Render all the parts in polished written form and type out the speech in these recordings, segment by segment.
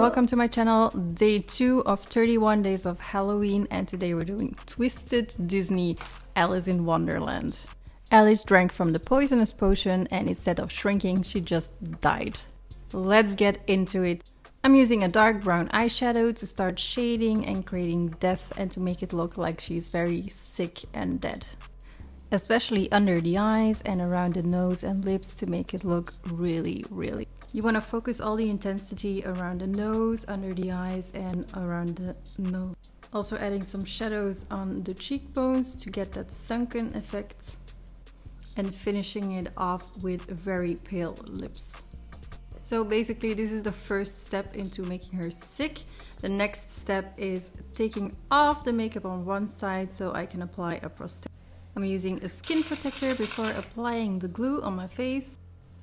welcome to my channel, day 2 of 31 days of Halloween, and today we're doing Twisted Disney Alice in Wonderland. Alice drank from the poisonous potion and instead of shrinking, she just died. Let's get into it. I'm using a dark brown eyeshadow to start shading and creating death and to make it look like she's very sick and dead. Especially under the eyes and around the nose and lips to make it look really. You want to focus all the intensity around the nose, under the eyes and around the nose. Also adding some shadows on the cheekbones to get that sunken effect and finishing it off with very pale lips. So basically this is the first step into making her sick. The next step is taking off the makeup on one side so I can apply a prosthetic. I'm using a skin protector before applying the glue on my face.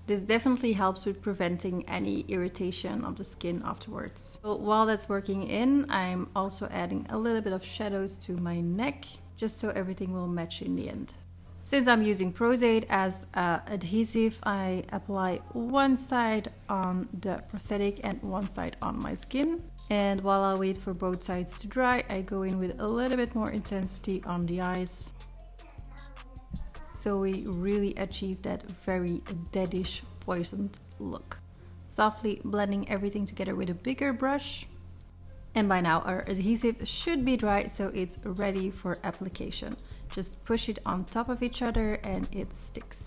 This definitely helps with preventing any irritation of the skin afterwards. So while that's working in, I'm also adding a little bit of shadows to my neck, just so everything will match in the end. Since I'm using Prosade as adhesive, I apply one side on the prosthetic and one side on my skin. And while I wait for both sides to dry, I go in with a little bit more intensity on the eyes. So we really achieve that very deadish, poisoned look. Softly blending everything together with a bigger brush. And by now our adhesive should be dry, so it's ready for application. Just push it on top of each other and it sticks.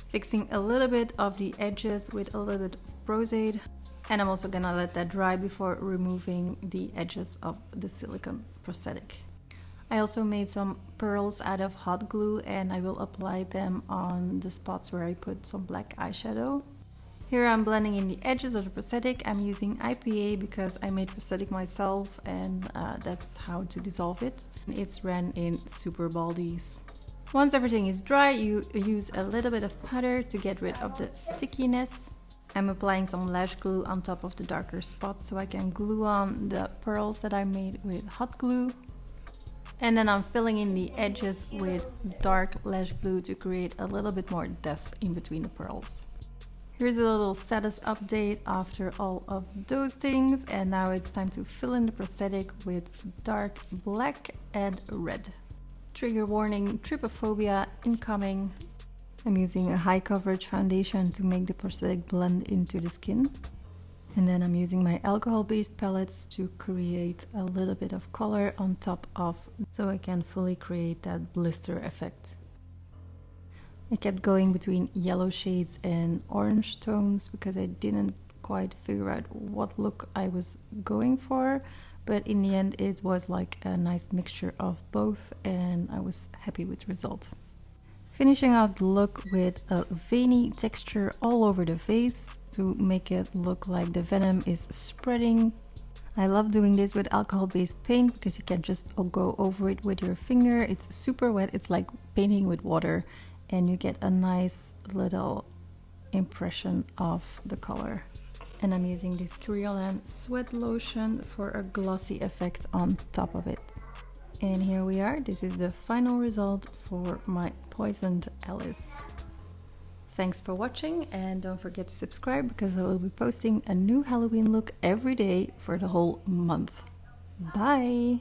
Fixing a little bit of the edges with a little bit of Prosade. And I'm also gonna let that dry before removing the edges of the silicone prosthetic. I also made some pearls out of hot glue and I will apply them on the spots where I put some black eyeshadow. Here I'm blending in the edges of the prosthetic. I'm using IPA because I made prosthetic myself and that's how to dissolve it. It's ran in super baldies. Once everything is dry, you use a little bit of powder to get rid of the stickiness. I'm applying some lash glue on top of the darker spots so I can glue on the pearls that I made with hot glue. And then I'm filling in the edges with dark lash glue to create a little bit more depth in between the pearls. Here's a little status update after all of those things, and now it's time to fill in the prosthetic with dark black and red. Trigger warning, trypophobia incoming. I'm using a high coverage foundation to make the prosthetic blend into the skin. And then I'm using my alcohol-based palettes to create a little bit of color on top of, so I can fully create that blister effect. I kept going between yellow shades and orange tones because I didn't quite figure out what look I was going for, but in the end it was like a nice mixture of both and I was happy with the result. Finishing off the look with a veiny texture all over the face to make it look like the venom is spreading. I love doing this with alcohol-based paint because you can just go over it with your finger. It's super wet, it's like painting with water and you get a nice little impression of the color. And I'm using this Horrorland sweat lotion for a glossy effect on top of it. And here we are, this is the final result for my poisoned Alice. Thanks for watching and don't forget to subscribe because I will be posting a new Halloween look every day for the whole month. Bye!